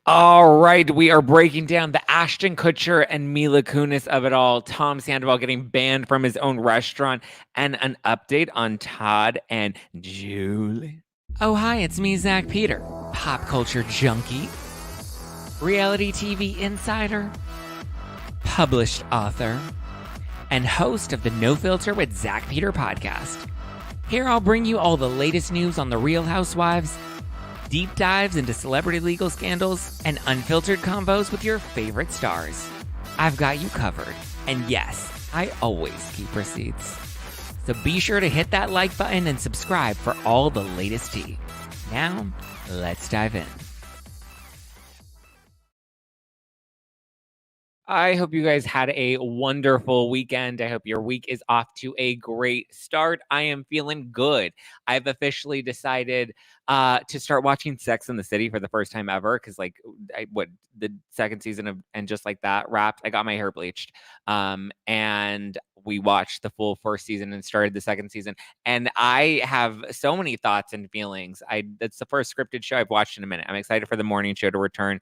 All right, we are breaking down the Ashton Kutcher and Mila Kunis of it all. Tom Sandoval getting banned from his own restaurant, and an update on Todd and Julie. Oh, hi, it's me, Zack Peter, pop culture junkie, reality TV insider, published author, and host of the No Filter with Zack Peter podcast. Here I'll bring you all the latest news on the Real Housewives, deep dives into celebrity legal scandals, and unfiltered combos with your favorite stars. I've got you covered. And yes, I always keep receipts. So be sure to hit that like button and subscribe for all the latest tea. Now, let's dive in. I hope you guys had a wonderful weekend. I hope your week is off to a great start. I am feeling good. I've officially decided to start watching Sex and the City for the first time ever because, the second season of And Just Like That wrapped. I got my hair bleached, and we watched the full first season and started the second season. And I have so many thoughts and feelings. That's the first scripted show I've watched in a minute. I'm excited for the morning show to return.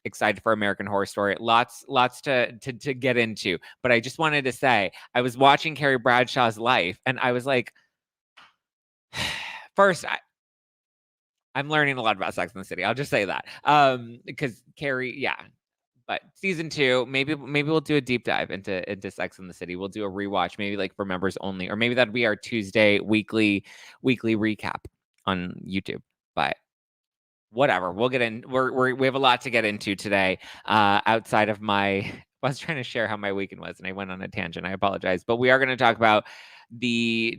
Excited for American Horror Story. Lots to get into. But I just wanted to say, I was watching Carrie Bradshaw's life, and I was like, first, I'm learning a lot about Sex and the City. I'll just say that. Because Carrie, yeah. But season 2, maybe we'll do a deep dive into Sex and the City. We'll do a rewatch, maybe like for members only, or maybe that'd be our Tuesday weekly recap on YouTube. But whatever, we'll get in. We have a lot to get into today. Outside of I was trying to share how my weekend was, and I went on a tangent. I apologize, but we are going to talk about the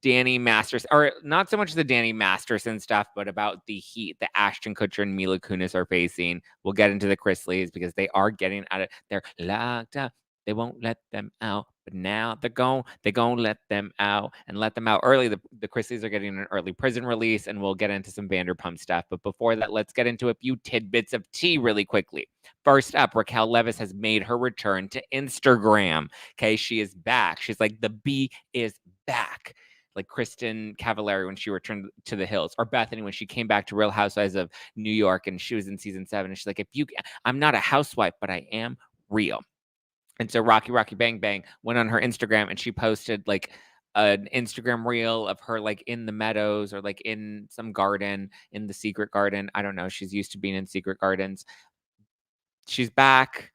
Danny Masterson, or not so much the Danny Masterson stuff, but about the heat that Ashton Kutcher and Mila Kunis are facing. We'll get into the Chrisleys because they are getting out of. They're locked up. They won't let them out, but now they're going to let them out and let them out early. The Chrisleys are getting an early prison release, and we'll get into some Vanderpump stuff. But before that, let's get into a few tidbits of tea really quickly. First up, Raquel Leviss has made her return to Instagram. Okay, she is back. She's like, the bee is back. Like Kristen Cavallari when she returned to the Hills, or Bethany when she came back to Real Housewives of New York, and she was in season 7. And she's like, I'm not a housewife, but I am real. And so Rocky Bang Bang went on her Instagram, and she posted like an Instagram reel of her like in the meadows, or like in some garden, in the secret garden. I don't know. She's used to being in secret gardens. She's back,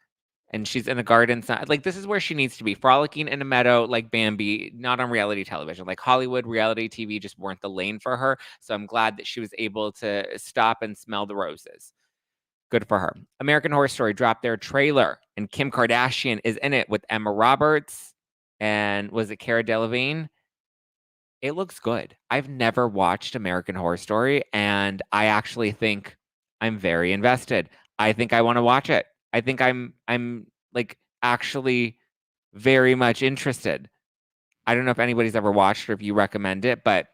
and she's in a garden. Like, this is where she needs to be, frolicking in a meadow like Bambi, not on reality television. Like Hollywood reality TV just weren't the lane for her. So I'm glad that she was able to stop and smell the roses. Good for her. American Horror Story dropped their trailer, and Kim Kardashian is in it with Emma Roberts and was it Cara Delevingne? It looks good. I've never watched American Horror Story, and I actually think I'm very invested. I think I want to watch it. I think I'm like actually very much interested. I don't know if anybody's ever watched or if you recommend it, but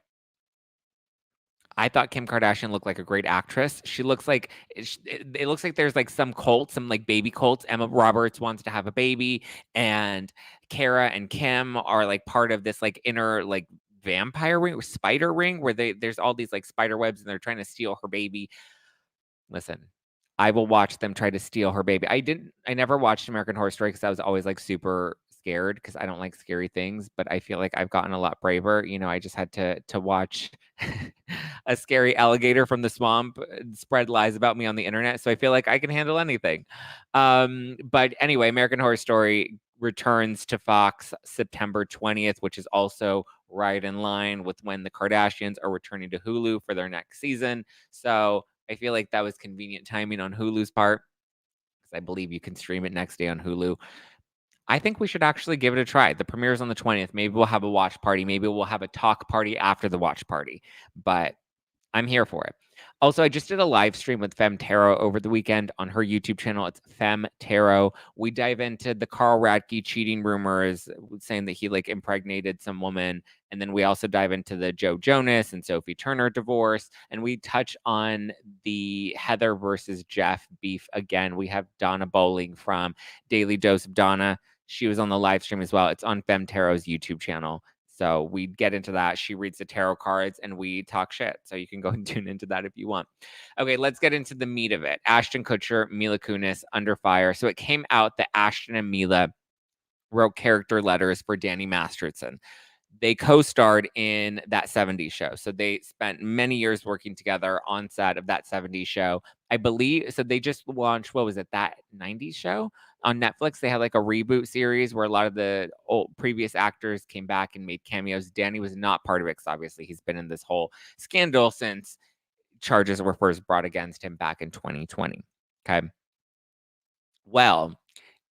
I thought Kim Kardashian looked like a great actress. She looks like it looks like there's like some cult, some like baby cults. Emma Roberts wants to have a baby, and Cara and Kim are like part of this like inner like vampire ring or spider ring where there's all these like spider webs, and they're trying to steal her baby. Listen, I will watch them try to steal her baby. I never watched American Horror Story because I was always like super scared because I don't like scary things, but I feel like I've gotten a lot braver. You know, I just had to watch a scary alligator from the swamp spread lies about me on the internet, so I feel like I can handle anything. But anyway, American Horror Story returns to Fox September 20th, which is also right in line with when the Kardashians are returning to Hulu for their next season. So I feel like that was convenient timing on Hulu's part, because I believe you can stream it next day on Hulu. I think we should actually give it a try. The premiere is on the 20th. Maybe we'll have a watch party. Maybe we'll have a talk party after the watch party. But I'm here for it. Also, I just did a live stream with Femme Tarot over the weekend on her YouTube channel. It's Femme Tarot. We dive into the Carl Radke cheating rumors, saying that he like impregnated some woman. And then we also dive into the Joe Jonas and Sophie Turner divorce. And we touch on the Heather versus Jeff beef again. We have Donna Bowling from Daily Dose of Donna. She was on the live stream as well. It's on Femme Tarot's YouTube channel. So we get into that. She reads the tarot cards and we talk shit. So you can go and tune into that if you want. Okay, let's get into the meat of it. Ashton Kutcher, Mila Kunis, Under Fire. So it came out that Ashton and Mila wrote character letters for Danny Masterson. They co-starred in that 70s show. So they spent many years working together on set of that 70s show. I believe so they just launched, what was it, that 90s show on Netflix? They had like a reboot series where a lot of the old previous actors came back and made cameos. Danny was not part of it because obviously he's been in this whole scandal since charges were first brought against him back in 2020. Okay. Well,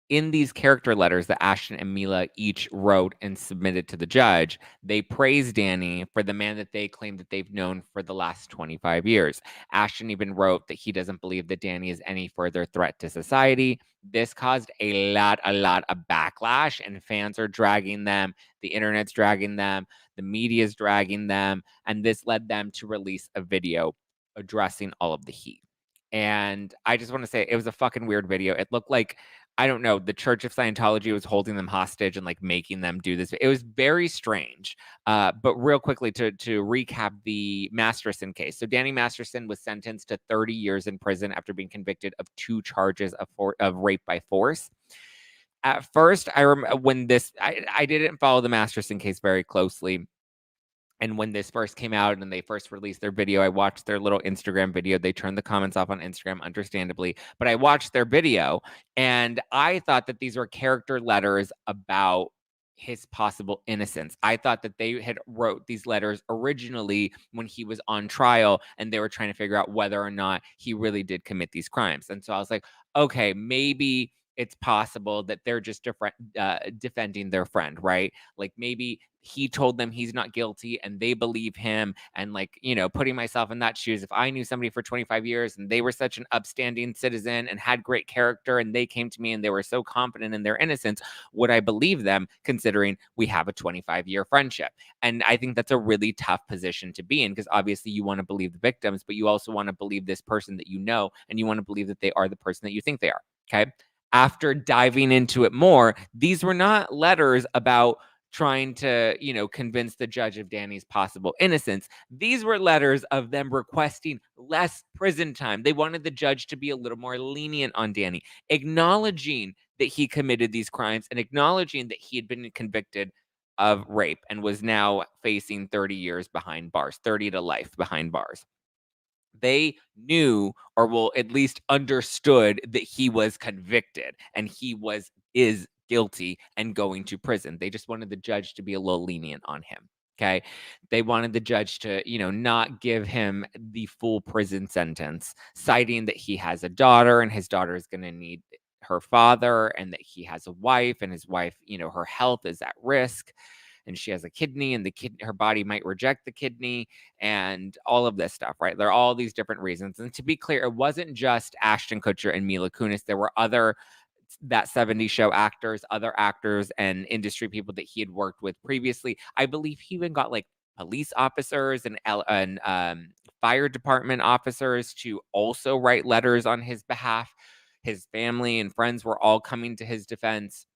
in these character letters that Ashton and Mila each wrote and submitted to the judge, they praised Danny for the man that they claim that they've known for the last 25 years. Ashton even wrote that he doesn't believe that Danny is any further threat to society. This caused a lot of backlash, and fans are dragging them. The internet's dragging them. The media's dragging them. And this led them to release a video addressing all of the heat. And I just want to say it was a fucking weird video. It looked like, I don't know, the Church of Scientology was holding them hostage and like making them do this. It was very strange. But real quickly to recap the Masterson case. So Danny Masterson was sentenced to 30 years in prison after being convicted of 2 charges of rape by force. At first, I remember when I didn't follow the Masterson case very closely. And when this first came out and they first released their video, I watched their little Instagram video. They turned the comments off on Instagram, understandably. But I watched their video and I thought that these were character letters about his possible innocence. I thought that they had wrote these letters originally when he was on trial and they were trying to figure out whether or not he really did commit these crimes. And so I was like, okay, maybe it's possible that they're just defending their friend, right? Like maybe he told them he's not guilty and they believe him. And like, putting myself in that shoes, if I knew somebody for 25 years and they were such an upstanding citizen and had great character and they came to me and they were so confident in their innocence, would I believe them considering we have a 25-year friendship? And I think that's a really tough position to be in because obviously you want to believe the victims, but you also want to believe this person that you know, and you want to believe that they are the person that you think they are. Okay. After diving into it more, these were not letters about trying to, convince the judge of Danny's possible innocence. These were letters of them requesting less prison time. They wanted the judge to be a little more lenient on Danny, acknowledging that he committed these crimes and acknowledging that he had been convicted of rape and was now facing 30 years behind bars, 30 to life behind bars. They knew, or well, at least understood, that he was convicted and is guilty and going to prison. They just wanted the judge to be a little lenient on him. Okay. They wanted the judge to, not give him the full prison sentence, citing that he has a daughter and his daughter is going to need her father and that he has a wife and his wife, her health is at risk and she has a kidney and her body might reject the kidney and all of this stuff, right? There are all these different reasons. And to be clear, it wasn't just Ashton Kutcher and Mila Kunis. There were other that 70s show actors, other actors and industry people that he had worked with previously. I believe he even got like police officers and fire department officers to also write letters on his behalf. His family and friends were all coming to his defense.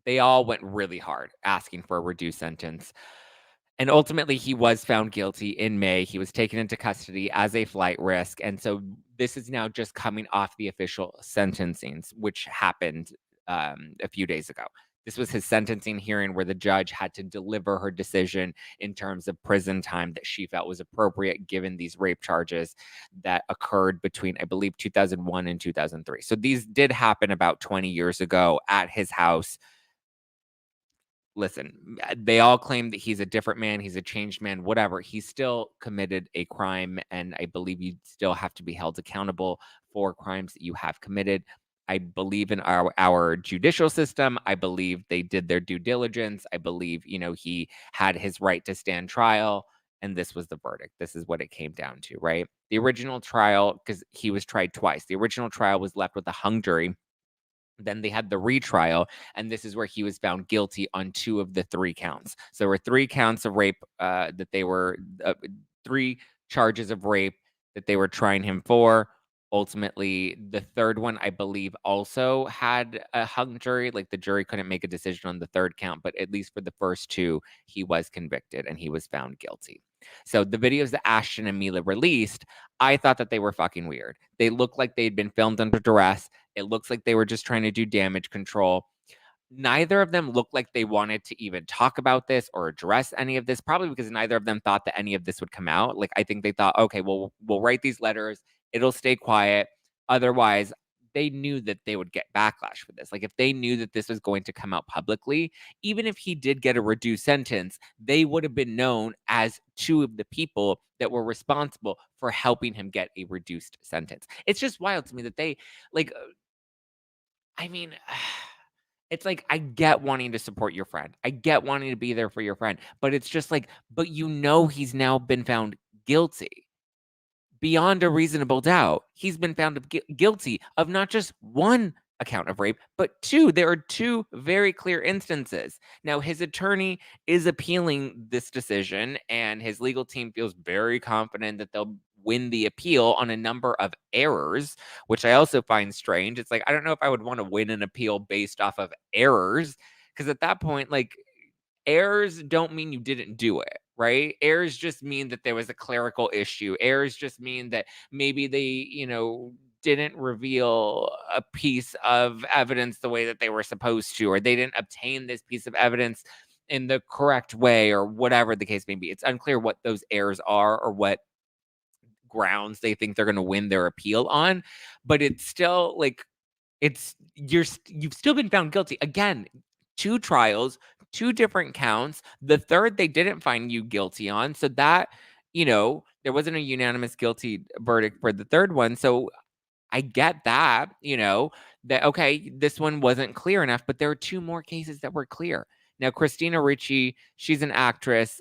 They all went really hard asking for a reduced sentence. And ultimately, he was found guilty in May. He was taken into custody as a flight risk. And so this is now just coming off the official sentencings, which happened a few days ago. This was his sentencing hearing where the judge had to deliver her decision in terms of prison time that she felt was appropriate given these rape charges that occurred between, I believe, 2001 and 2003. So these did happen about 20 years ago at his house. Listen, they all claim that he's a different man, he's a changed man, whatever. He still committed a crime, and I believe you still have to be held accountable for crimes that you have committed. I believe in our judicial system. I believe they did their due diligence. I believe, he had his right to stand trial, and this was the verdict. This is what it came down to, right? The original trial, because he was tried twice, the original trial was left with a hung jury. Then they had the retrial, and this is where he was found guilty on 2 of the 3 counts. So there were 3 counts of rape that they were 3 charges of rape that they were trying him for. Ultimately, the third one, I believe, also had a hung jury. Like the jury couldn't make a decision on the third count, but at least for the first two, he was convicted and he was found guilty. So the videos that Ashton and Mila released, I thought that they were fucking weird. They looked like they'd been filmed under duress. It looks like they were just trying to do damage control. Neither of them looked like they wanted to even talk about this or address any of this, probably because neither of them thought that any of this would come out. Like, I think they thought, okay, well, we'll write these letters, it'll stay quiet. Otherwise, they knew that they would get backlash for this. Like, if they knew that this was going to come out publicly, even if he did get a reduced sentence, they would have been known as two of the people that were responsible for helping him get a reduced sentence. It's just wild to me that they, like, I mean, it's like, I get wanting to support your friend. I get wanting to be there for your friend, but it's just like, but he's now been found guilty beyond a reasonable doubt. He's been found of guilty of not just one account of rape, but two. There are two very clear instances. Now, his attorney is appealing this decision, and his legal team feels very confident that they'll win the appeal on a number of errors, which I also find strange. It's like, I don't know if I would want to win an appeal based off of errors, because at that point, like, errors don't mean you didn't do it, right? Errors just mean that there was a clerical issue. Errors just mean that maybe they, didn't reveal a piece of evidence the way that they were supposed to, or they didn't obtain this piece of evidence in the correct way, or whatever the case may be. It's unclear what those errors are or what grounds they think they're going to win their appeal on, but it's still like, you've still been found guilty. Again, two trials, two different counts. The third they didn't find you guilty on. So that, there wasn't a unanimous guilty verdict for the third one. So I get that, that okay, this one wasn't clear enough, but there are two more cases that were clear. Now, Christina Ricci, she's an actress.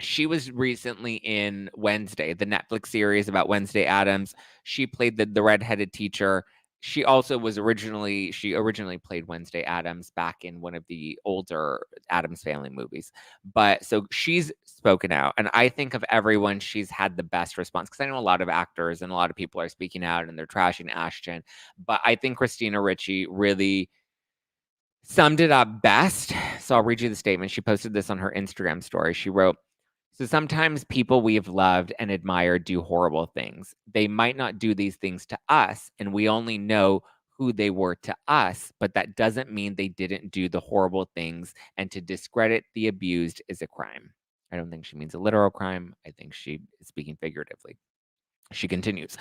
She was recently in Wednesday, the Netflix series about Wednesday Addams. She played the redheaded teacher. She originally played Wednesday Addams back in one of the older Addams Family movies. But so she's spoken out, and I think of everyone, she's had the best response, because I know a lot of actors and a lot of people are speaking out and they're trashing Ashton. But I think Christina Ricci really summed it up best. So I'll read you the statement. She posted this on her Instagram story. She wrote, "So sometimes people we've loved and admired do horrible things. They might not do these things to us, and we only know who they were to us, but that doesn't mean they didn't do the horrible things, and to discredit the abused is a crime." I don't think she means a literal crime. I think she is speaking figuratively. She continues,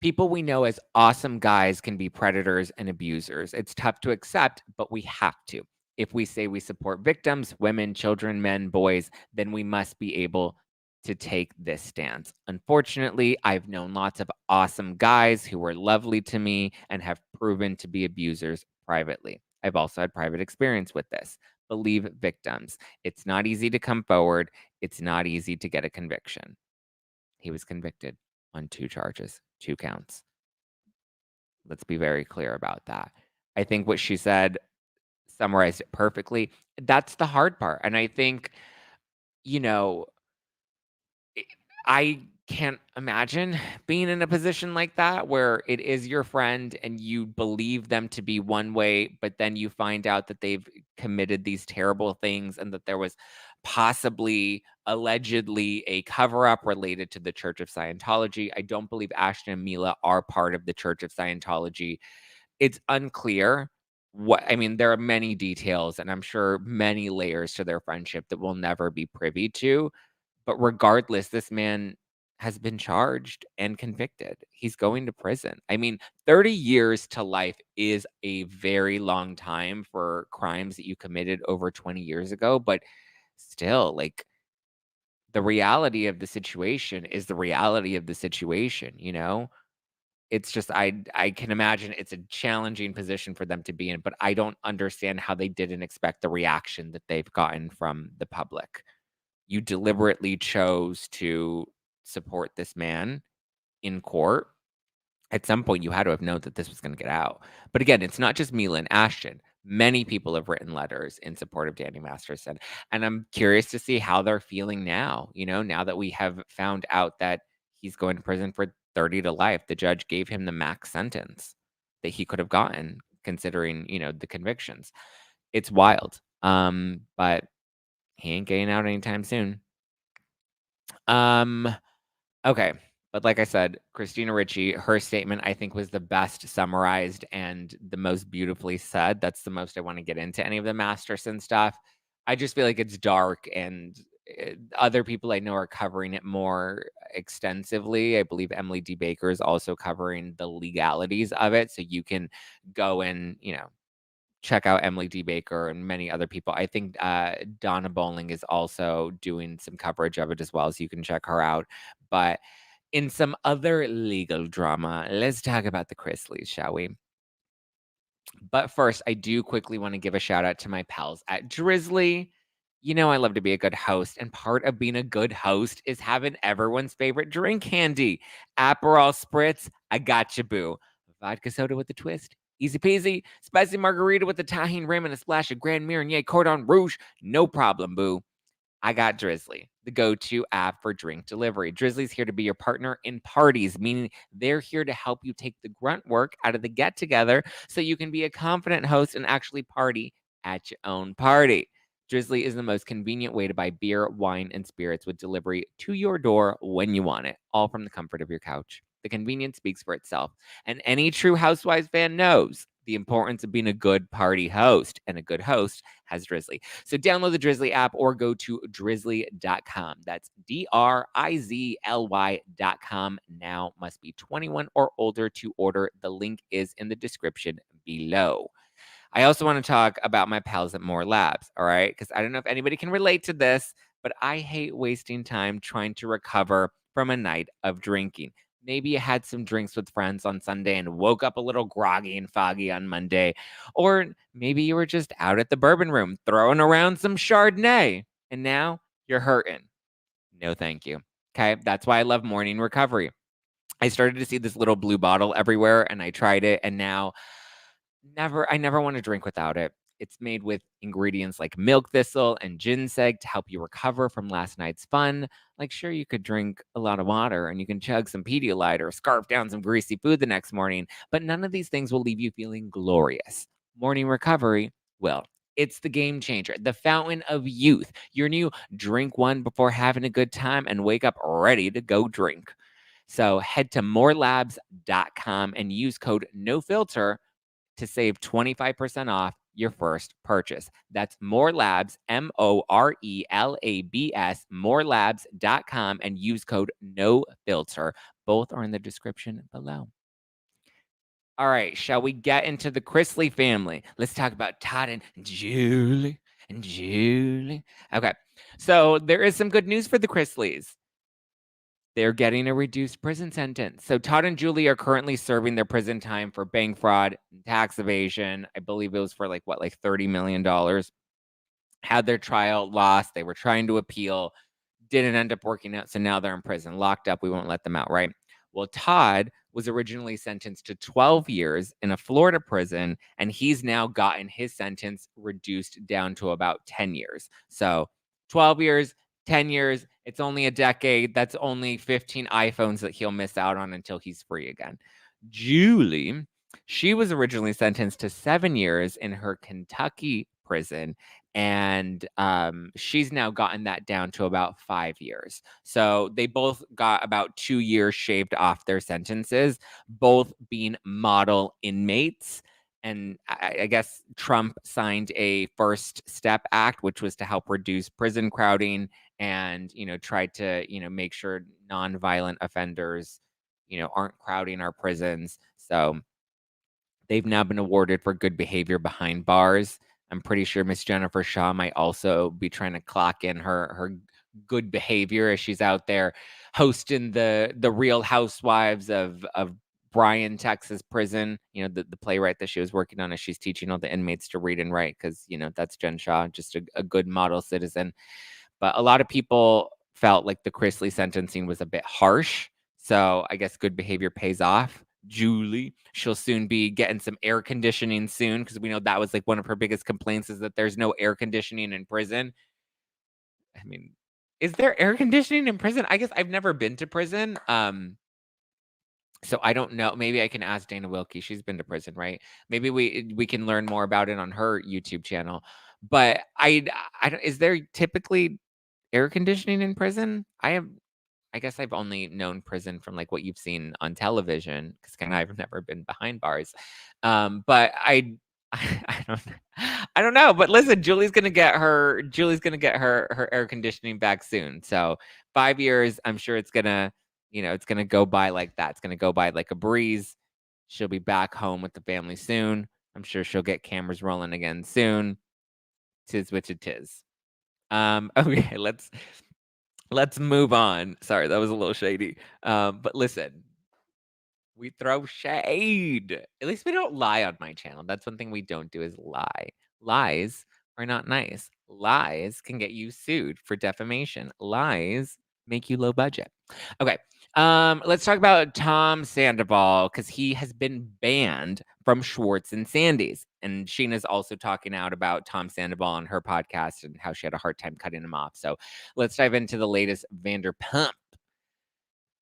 "People we know as awesome guys can be predators and abusers. It's tough to accept, but we have to. If we say we support victims, women, children, men, boys, then we must be able to take this stance. Unfortunately, I've known lots of awesome guys who were lovely to me and have proven to be abusers privately. I've also had private experience with this. Believe victims. It's not easy to come forward. It's not easy to get a conviction." He was convicted on two charges, two counts. Let's be very clear about that. I think what she said summarized it perfectly. That's the hard part. And I think, you know, I can't imagine being in a position like that where it is your friend and you believe them to be one way, but then you find out that they've committed these terrible things and that there was possibly, allegedly, a cover up related to the Church of Scientology. I don't believe Ashton and Mila are part of the Church of Scientology. It's unclear I mean, there are many details and I'm sure many layers to their friendship that we'll never be privy to. But regardless, this man has been charged and convicted. He's going to prison. I mean, 30 years to life is a very long time for crimes that you committed over 20 years ago. But still, like, the reality of the situation is the reality of the situation, you know? It's just I can imagine it's a challenging position for them to be in, but I don't understand how they didn't expect the reaction that they've gotten from the public. You deliberately chose to support this man in court. At some point, you had to have known that this was gonna get out. But again, it's not just Mila and Ashton. Many people have written letters in support of Danny Masterson, and I'm curious to see how they're feeling now, now that we have found out that he's going to prison for 30 to life. The judge gave him the max sentence that he could have gotten, considering, the convictions. It's wild. But he ain't getting out anytime soon. Okay. But like I said, Christina Ricci, her statement, I think, was the best summarized and the most beautifully said. That's the most I want to get into any of the Masterson stuff. I just feel like it's dark, and other people I know are covering it more extensively. I believe Emily D. Baker is also covering the legalities of it. So you can go and, check out Emily D. Baker and many other people. I think Donna Bowling is also doing some coverage of it as well, so you can check her out. But in some other legal drama, let's talk about the Chrisleys, shall we? But first, I do quickly want to give a shout out to my pals at Drizzly. I love to be a good host, and part of being a good host is having everyone's favorite drink handy. Aperol Spritz, I got you, boo. Vodka soda with a twist, easy peasy. Spicy margarita with a tahine rim and a splash of Grand Marnier Cordon Rouge, no problem, boo. I got Drizzly, the go-to app for drink delivery. Drizzly's here to be your partner in parties, meaning they're here to help you take the grunt work out of the get-together so you can be a confident host and actually party at your own party. Drizzly is the most convenient way to buy beer, wine, and spirits with delivery to your door when you want it, all from the comfort of your couch. The convenience speaks for itself, and any true Housewives fan knows the importance of being a good party host, and a good host has Drizzly. So download the Drizzly app or go to drizzly.com. That's DRIZLY.com. Now must be 21 or older to order. The link is in the description below. I also want to talk about my pals at More Labs, all right? Because I don't know if anybody can relate to this, but I hate wasting time trying to recover from a night of drinking. Maybe you had some drinks with friends on Sunday and woke up a little groggy and foggy on Monday. Or maybe you were just out at the bourbon room throwing around some Chardonnay and now you're hurting. No, thank you. Okay. That's why I love morning recovery. I started to see this little blue bottle everywhere and I tried it, and now I never want to drink without it. It's made with ingredients like milk thistle and ginseng to help you recover from last night's fun. Like, sure, you could drink a lot of water and you can chug some Pedialyte or scarf down some greasy food the next morning, but none of these things will leave you feeling glorious. Morning recovery, well, it's the game changer, the fountain of youth. Your new drink one before having a good time and wake up ready to go drink. So head to morelabs.com and use code NOFILTER to save 25% off your first purchase. That's More Labs, MORELABS, morelabs.com, and use code NOFILTER. Both are in the description below. All right, shall we get into the Chrisley family? Let's talk about Todd and Julie. Okay, so there is some good news for the Chrisleys. They're getting a reduced prison sentence. So Todd and Julie are currently serving their prison time for bank fraud and tax evasion. I believe it was for like $30 million. Had their trial, lost. They were trying to appeal, didn't end up working out. So now they're in prison, locked up. We won't let them out, right? Well, Todd was originally sentenced to 12 years in a Florida prison, and he's now gotten his sentence reduced down to about 10 years. So 12 years, 10 years, it's only a decade. That's only 15 iPhones that he'll miss out on until he's free again. Julie, she was originally sentenced to 7 years in her Kentucky prison, and she's now gotten that down to about 5 years. So they both got about 2 years shaved off their sentences, both being model inmates. And I guess Trump signed a First Step Act, which was to help reduce prison crowding and, try to, make sure nonviolent offenders, aren't crowding our prisons. So they've now been awarded for good behavior behind bars. I'm pretty sure Miss Jennifer Shaw might also be trying to clock in her good behavior as she's out there hosting the Real Housewives of Bryan, Texas prison. The playwright that she was working on as she's teaching all the inmates to read and write, because that's Jen Shaw, just a good model citizen. But a lot of people felt like the Chrisley sentencing was a bit harsh. So I guess good behavior pays off. Julie, she'll soon be getting some air conditioning soon, because we know that was like one of her biggest complaints, is that there's no air conditioning in prison. I mean, is there air conditioning in prison? I guess I've never been to prison. So I don't know. Maybe I can ask Dana Wilkie. She's been to prison, right? Maybe we can learn more about it on her YouTube channel. But I don't. Is there typically air conditioning in prison? I guess I've only known prison from like what you've seen on television because kind of I've never been behind bars. But I don't know. But listen, Julie's gonna get her air conditioning back soon. So 5 years, I'm sure it's gonna it's gonna go by like that. It's gonna go by like a breeze. She'll be back home with the family soon. I'm sure she'll get cameras rolling again soon. Tis which it is. Okay, let's move on. Sorry, that was a little shady. But listen, we throw shade. At least we don't lie on my channel. That's one thing we don't do is lie. Lies are not nice. Lies can get you sued for defamation. Lies make you low budget. Okay. Let's talk about Tom Sandoval because he has been banned from Schwarz and Sandy's. And Sheena's also talking out about Tom Sandoval on her podcast and how she had a hard time cutting him off. So let's dive into the latest Vanderpump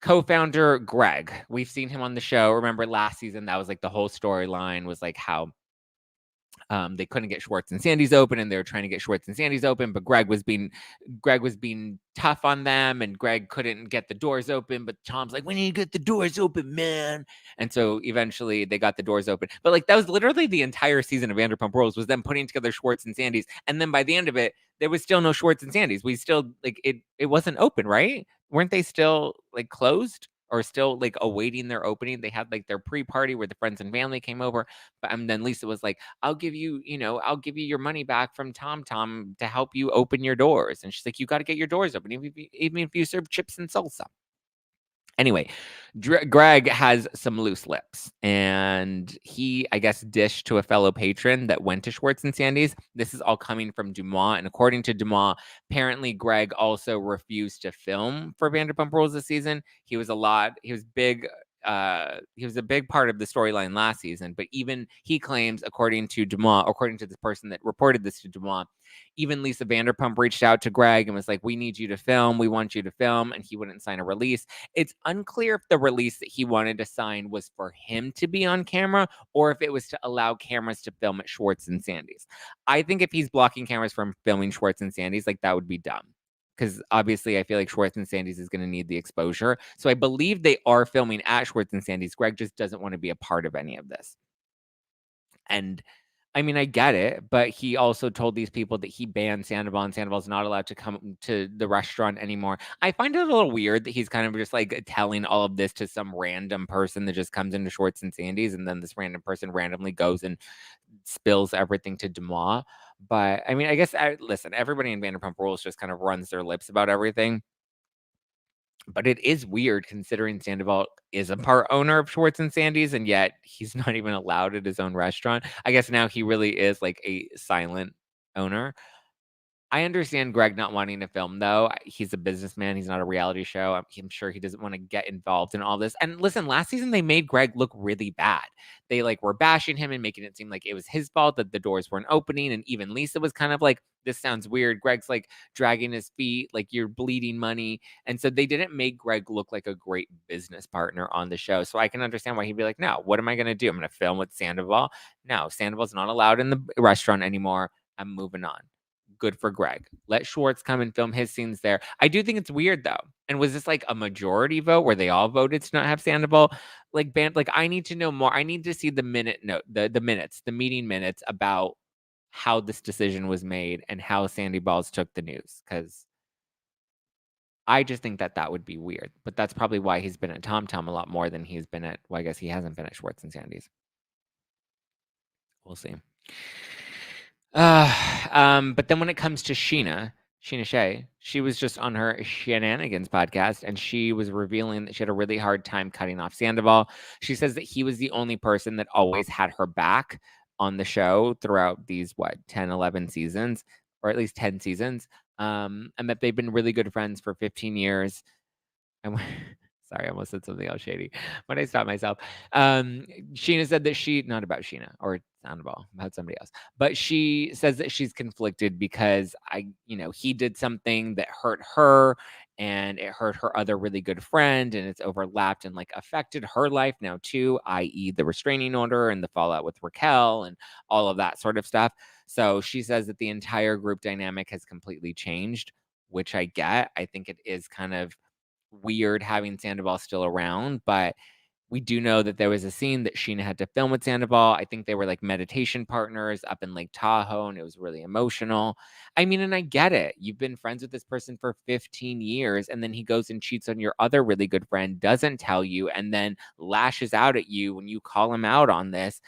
co-founder Greg. We've seen him on the show. Remember last season, that was like the whole storyline was like how they couldn't get Schwarz and Sandy's open, and they were trying to get Schwarz and Sandy's open, but Greg was being tough on them, and Greg couldn't get the doors open. But Tom's like, "We need to get the doors open, man!" And so eventually they got the doors open. But like that was literally the entire season of Vanderpump Rules was them putting together Schwarz and Sandy's, and then by the end of it, there was still no Schwarz and Sandy's. We still like it wasn't open, right? Weren't they still like closed? Or still like awaiting their opening. They had like their pre-party where the friends and family came over. But then Lisa was like, I'll give you your money back from Tom to help you open your doors. And she's like, you got to get your doors open, even if you serve chips and salsa. Anyway, Greg has some loose lips, and he, I guess, dished to a fellow patron that went to Schwarz and Sandy's. This is all coming from Dumas, and according to Dumas, apparently Greg also refused to film for Vanderpump Rules this season. He was big. He was a big part of the storyline last season, but even he claims, according to Dumas, according to the person that reported this to Dumas, even Lisa Vanderpump reached out to Greg and was like, "We need you to film. We want you to film," and he wouldn't sign a release. It's unclear if the release that he wanted to sign was for him to be on camera or if it was to allow cameras to film at Schwarz and Sandy's. I think if he's blocking cameras from filming Schwarz and Sandy's, like that would be dumb. Because obviously, I feel like Schwarz and Sandy's is going to need the exposure. So I believe they are filming at Schwarz and Sandy's. Greg just doesn't want to be a part of any of this. And I mean, I get it, but he also told these people that he banned Sandoval and Sandoval's not allowed to come to the restaurant anymore. I find it a little weird that he's kind of just like telling all of this to some random person that just comes into Schwarz and Sandy's, and then this random person randomly goes and spills everything to Dumas. But I mean, I guess, listen, everybody in Vanderpump Rules just kind of runs their lips about everything. But it is weird considering Sandoval is a part owner of Schwarz and Sandy's, and yet he's not even allowed at his own restaurant. I guess now he really is like a silent owner. I understand Greg not wanting to film, though. He's a businessman. He's not a reality show. I'm sure he doesn't want to get involved in all this. And listen, last season they made Greg look really bad. They like were bashing him and making it seem like it was his fault that the doors weren't opening. And even Lisa was kind of like, "This sounds weird." Greg's like dragging his feet, like you're bleeding money. And so they didn't make Greg look like a great business partner on the show. So I can understand why he'd be like, "No, what am I going to do? I'm going to film with Sandoval. No, Sandoval's not allowed in the restaurant anymore. I'm moving on." Good for Greg. Let Schwarz come and film his scenes there. I do think it's weird though. And was this like a majority vote where they all voted to not have Sandoval like banned? Like I need to know more. I need to see the minutes, the meeting minutes about how this decision was made and how Sandy Balls took the news. Because I just think that would be weird. But that's probably why he's been at Tom Tom a lot more than he's been at. Well, I guess he hasn't been at Schwarz and Sandy's. We'll see. But then when it comes to Scheana Shay, she was just on her Shenanigans podcast, and she was revealing that she had a really hard time cutting off Sandoval. She says that he was the only person that always had her back on the show throughout these, 10, 11 seasons, or at least 10 seasons, and that they've been really good friends for 15 years. And sorry, I almost said something else shady, but I stopped myself. Scheana said that not about Scheana, or Sandoval, about somebody else. But she says that she's conflicted because he did something that hurt her and it hurt her other really good friend, and it's overlapped and like affected her life now too, i.e. the restraining order and the fallout with Raquel and all of that sort of stuff. So she says that the entire group dynamic has completely changed, which I get. I think it is kind of weird having Sandoval still around, but we do know that there was a scene that Sheena had to film with Sandoval. I think they were like meditation partners up in Lake Tahoe, and it was really emotional. I mean, and I get it. You've been friends with this person for 15 years, and then he goes and cheats on your other really good friend, doesn't tell you, and then lashes out at you when you call him out on this.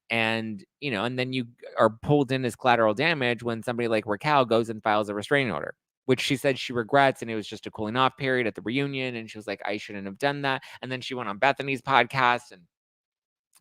And then you are pulled in as collateral damage when somebody like Raquel goes and files a restraining order, which she said she regrets, and it was just a cooling off period at the reunion, and she was like, I shouldn't have done that. And then she went on Bethany's podcast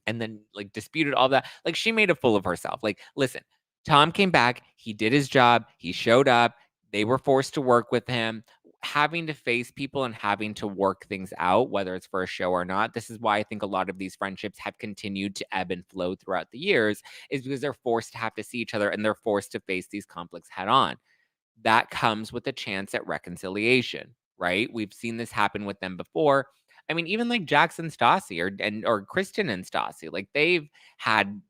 and then like disputed all that. Like, she made a fool of herself. Like, listen, Tom came back, he did his job, he showed up, they were forced to work with him. Having to face people and having to work things out, whether it's for a show or not. This is why I think a lot of these friendships have continued to ebb and flow throughout the years, is because they're forced to have to see each other and they're forced to face these conflicts head on. That comes with a chance at reconciliation, right? We've seen this happen with them before. I mean, even like Jackson Stassi or Kristen and Stassi, like had,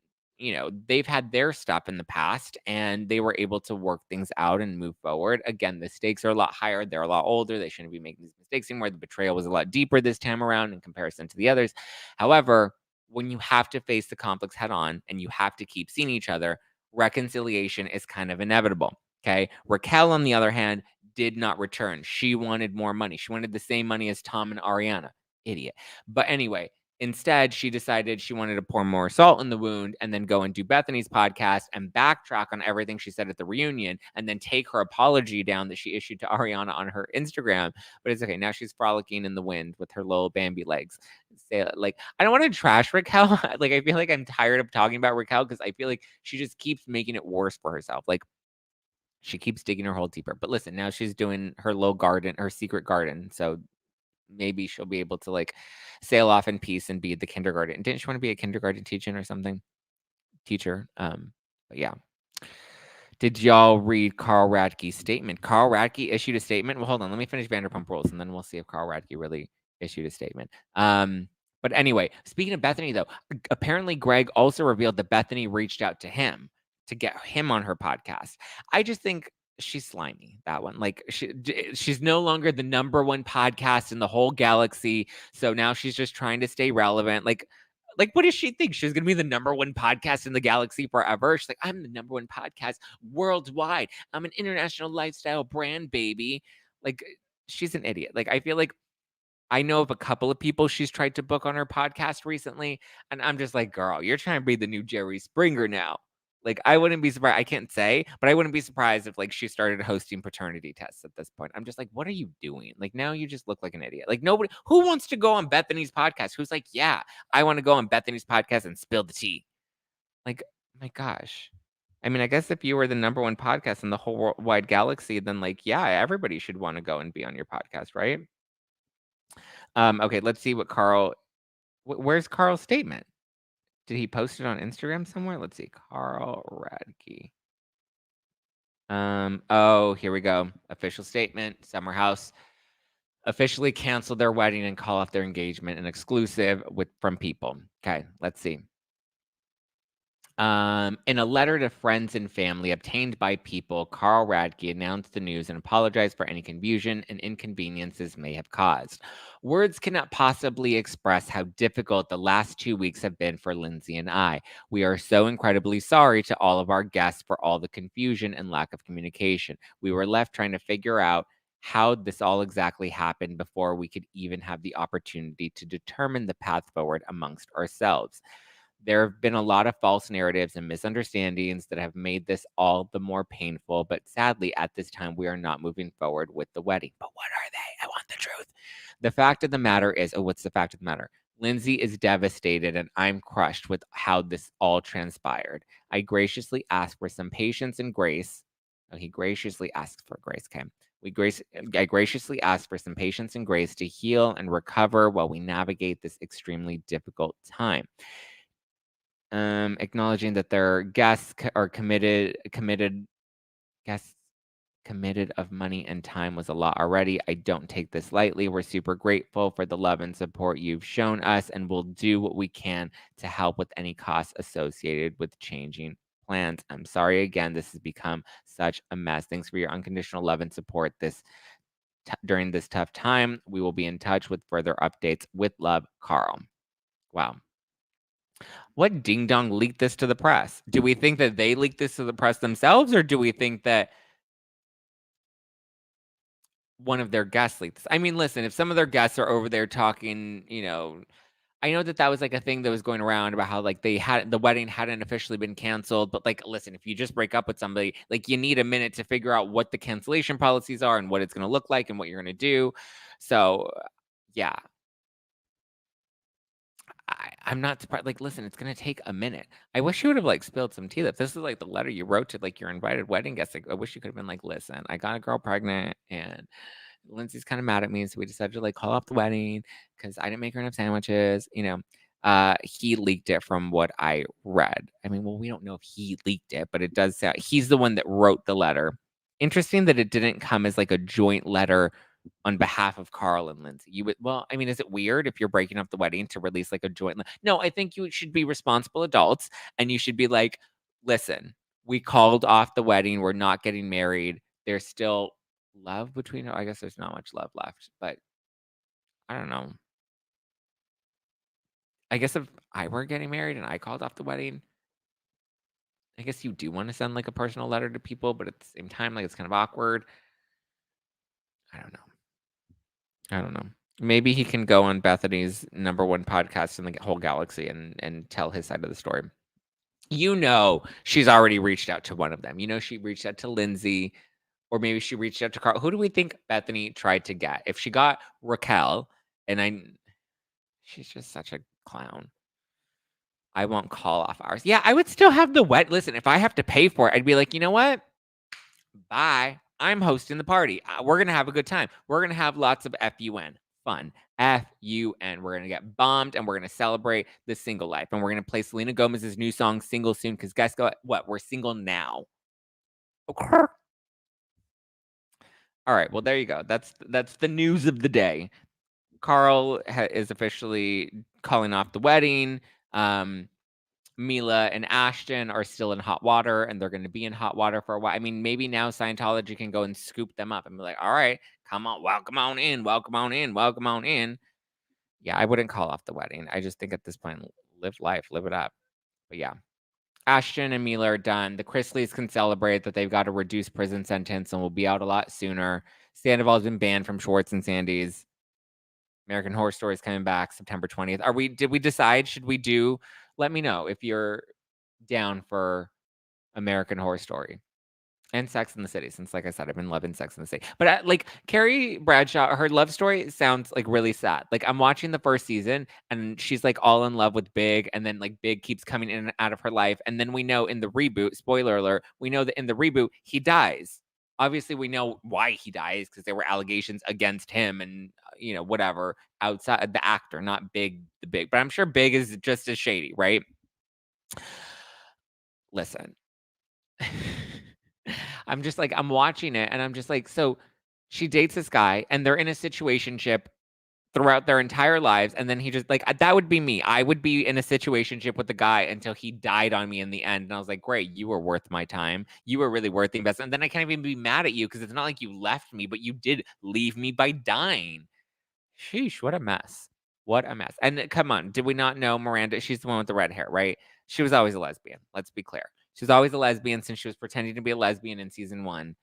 they've had their stuff in the past and they were able to work things out and move forward. Again, the stakes are a lot higher. They're a lot older. They shouldn't be making these mistakes anymore. The betrayal was a lot deeper this time around in comparison to the others. However, when you have to face the conflicts head on and you have to keep seeing each other, reconciliation is kind of inevitable. Okay. Raquel, on the other hand, did not return. She wanted more money. She wanted the same money as Tom and Ariana. Idiot. But anyway, instead, she decided she wanted to pour more salt in the wound and then go and do Bethany's podcast and backtrack on everything she said at the reunion and then take her apology down that she issued to Ariana on her Instagram. But it's okay. Now she's frolicking in the wind with her little Bambi legs. Like, I don't want to trash Raquel. Like, I feel like I'm tired of talking about Raquel because I feel like she just keeps making it worse for herself. Like, she keeps digging her hole deeper. But listen, now she's doing her little garden, her secret garden. So maybe she'll be able to like sail off in peace and be the kindergarten. Didn't she want to be a kindergarten teacher or something? Teacher. But yeah. Did y'all read Carl Radke's statement? Carl Radke issued a statement. Well, hold on. Let me finish Vanderpump Rules, and then we'll see if Carl Radke really issued a statement. But anyway, speaking of Bethany, though, apparently Greg also revealed that Bethany reached out to him to get him on her podcast. I just think she's slimy, that one. Like, she's no longer the number one podcast in the whole galaxy. So now she's just trying to stay relevant. Like, what does she think? She's going to be the number one podcast in the galaxy forever? She's like, I'm the number one podcast worldwide. I'm an international lifestyle brand, baby. Like, she's an idiot. Like, I feel like I know of a couple of people she's tried to book on her podcast recently. And I'm just like, girl, you're trying to be the new Jerry Springer now. Like, I wouldn't be surprised. I can't say, but I wouldn't be surprised if like she started hosting paternity tests at this point. I'm just like, what are you doing? Like, now you just look like an idiot. Like, nobody who wants to go on Bethany's podcast, who's like, yeah, I want to go on Bethany's podcast and spill the tea. Like, my gosh. I mean, I guess if you were the number one podcast in the whole wide galaxy, then like, yeah, everybody should want to go and be on your podcast, right? Okay, let's see what Carl. Where's Carl's statement? Did he post it on Instagram somewhere? Let's see. Carl Radke. Oh, here we go. Official statement. Summer House officially canceled their wedding and call off their engagement, an exclusive from People. Okay, let's see. In a letter to friends and family obtained by People, Carl Radke announced the news and apologized for any confusion and inconveniences may have caused. Words cannot possibly express how difficult the last 2 weeks have been for Lindsay and I. We are so incredibly sorry to all of our guests for all the confusion and lack of communication. We were left trying to figure out how this all exactly happened before we could even have the opportunity to determine the path forward amongst ourselves. There have been a lot of false narratives and misunderstandings that have made this all the more painful, but sadly, at this time, we are not moving forward with the wedding. But what are they? I want the truth. The fact of the matter is, what's the fact of the matter? Lindsay is devastated, and I'm crushed with how this all transpired. I graciously ask for some patience and grace. Oh, he graciously asked for grace, okay? I graciously ask for some patience and grace to heal and recover while we navigate this extremely difficult time. Acknowledging that their guests are committed guests committed of money and time was a lot already. I don't take this lightly. We're super grateful for the love and support you've shown us, and we'll do what we can to help with any costs associated with changing plans. I'm sorry again. This has become such a mess. Thanks for your unconditional love and support during this tough time. We will be in touch with further updates. With love, Carl. Wow. What ding dong leaked this to the press? Do we think that they leaked this to the press themselves, or do we think that one of their guests leaked this? I mean, listen, if some of their guests are over there talking, I know that that was like a thing that was going around about how like the wedding hadn't officially been canceled, but like, listen, if you just break up with somebody, like you need a minute to figure out what the cancellation policies are and what it's going to look like and what you're going to do. So, yeah, I'm not surprised. Like, listen, it's gonna take a minute. I wish you would have like spilled some tea. If this is like the letter you wrote to like your invited wedding guests, like, I wish you could have been like, listen, I got a girl pregnant and Lindsay's kind of mad at me, so we decided to like call off the wedding because I didn't make her enough sandwiches. He leaked it from what I read. I mean, well, we don't know if he leaked it, but it does sound he's the one that wrote the letter. Interesting that it didn't come as like a joint letter on behalf of Carl and Lindsay. Well, I mean, is it weird if you're breaking up the wedding to release like a No, I think you should be responsible adults and you should be like, listen, we called off the wedding. We're not getting married. There's still love between I guess there's not much love left, but I don't know. I guess if I were getting married and I called off the wedding, I guess you do want to send like a personal letter to people, but at the same time, like it's kind of awkward. I don't know. I don't know. Maybe he can go on Bethany's #1 podcast in the whole galaxy and tell his side of the story. She's already reached out to one of them. She reached out to Lindsay, or maybe she reached out to Carl. Who do we think Bethany tried to get? If she got Raquel, she's just such a clown. I won't call off ours. Yeah, I would still have the wet. Listen, if I have to pay for it, I'd be like, you know what? Bye. I'm hosting the party. We're going to have a good time. We're going to have lots of FUN. Fun. FUN. We're going to get bombed and we're going to celebrate the single life. And we're going to play Selena Gomez's new song, Single, soon. Because guess what? We're single now. Okay. All right. Well, there you go. That's the news of the day. Carl is officially calling off the wedding. Mila and Ashton are still in hot water, and they're going to be in hot water for a while. I mean, maybe now Scientology can go and scoop them up and be like, all right, come on, welcome on in, welcome on in, welcome on in. Yeah, I wouldn't call off the wedding. I just think at this point, live life, live it up. But yeah, Ashton and Mila are done. The Chrisleys can celebrate that they've got a reduced prison sentence and will be out a lot sooner. Sandoval's been banned from Schwarz and Sandy's. American Horror Story is coming back September 20th. Did we decide? Should we do? Let me know if you're down for American Horror Story and Sex in the City, since like I said, I've been loving Sex in the City. But like Carrie Bradshaw, her love story sounds like really sad. Like I'm watching the first season and she's like all in love with Big, and then like Big keeps coming in and out of her life. And then we know in the reboot, spoiler alert, we know that in the reboot, he dies. Obviously, we know why he dies because there were allegations against him and, whatever, outside the actor, not Big, the Big. But I'm sure Big is just as shady, right? Listen. I'm just like, I'm watching it and I'm just like, so she dates this guy and they're in a situationship throughout their entire lives. And then he just like, that would be me. I would be in a situationship with the guy until he died on me in the end. And I was like, great, you were worth my time. You were really worth the investment. And then I can't even be mad at you because it's not like you left me, but you did leave me by dying. Sheesh, what a mess. What a mess. And come on, did we not know Miranda? She's the one with the red hair, right? She was always a lesbian. Let's be clear. She was always a lesbian since she was pretending to be a lesbian in season 1.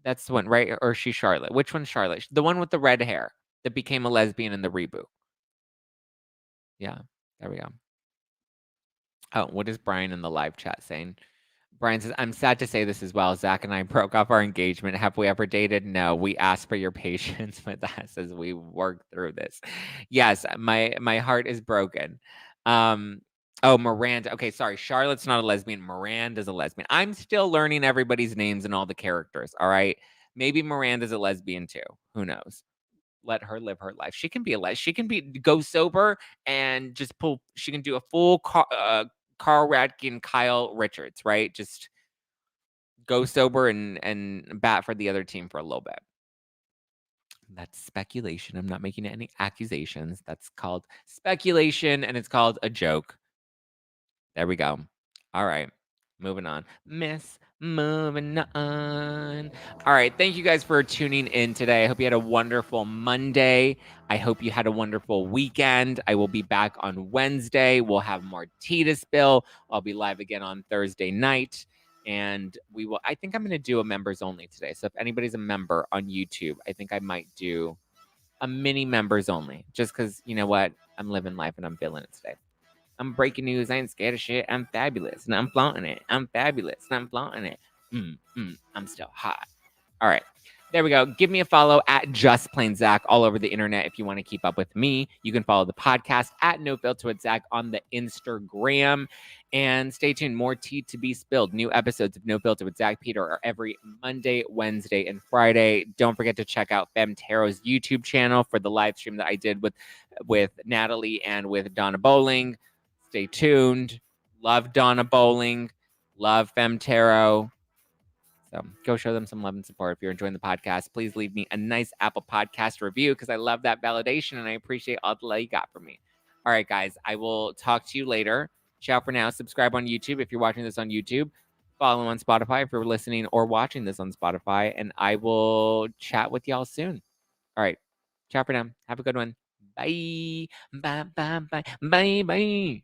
That's the one, right? Or is she Charlotte? Which one's Charlotte? The one with the red hair that became a lesbian in the reboot. Yeah, there we go. Oh, what is Brian in the live chat saying? Brian says, I'm sad to say this as well. Zach and I broke off our engagement. Have we ever dated? No. We asked for your patience with us as we work through this. Yes, my heart is broken. Oh, Miranda. Okay, sorry. Charlotte's not a lesbian. Miranda's a lesbian. I'm still learning everybody's names and all the characters. All right. Maybe Miranda's a lesbian too. Who knows? Let her live her life. She can be she can go sober and just pull. She can do a full Carl Radkin, Kyle Richards, right? Just go sober and bat for the other team for a little bit. That's speculation. I'm not making any accusations. That's called speculation, and it's called a joke. There we go. All right. Moving on. Moving on. All right. Thank you guys for tuning in today. I hope you had a wonderful Monday. I hope you had a wonderful weekend. I will be back on Wednesday. We'll have more tea to spill. I'll be live again on Thursday night. And I think I'm going to do a members only today. So if anybody's a member on YouTube, I think I might do a mini members only. Just because, you know what? I'm living life and I'm feeling it today. I'm breaking news. I ain't scared of shit. I'm fabulous and I'm flaunting it. I'm fabulous and I'm flaunting it. I'm still hot. All right. There we go. Give me a follow at Just Plain Zack all over the internet if you want to keep up with me. You can follow the podcast at No Filter with Zack on the Instagram. And stay tuned. More tea to be spilled. New episodes of No Filter with Zack Peter are every Monday, Wednesday, and Friday. Don't forget to check out Femtero's YouTube channel for the live stream that I did with Natalie and with Donna Bowling. Stay tuned. Love Donna Bowling. Love Femtero. So go show them some love and support. If you're enjoying the podcast, please leave me a nice Apple Podcast review because I love that validation and I appreciate all the love you got from me. All right, guys, I will talk to you later. Ciao for now. Subscribe on YouTube if you're watching this on YouTube. Follow on Spotify if you're listening or watching this on Spotify. And I will chat with y'all soon. All right. Ciao for now. Have a good one. Bye. Bye, bye, bye, bye, bye.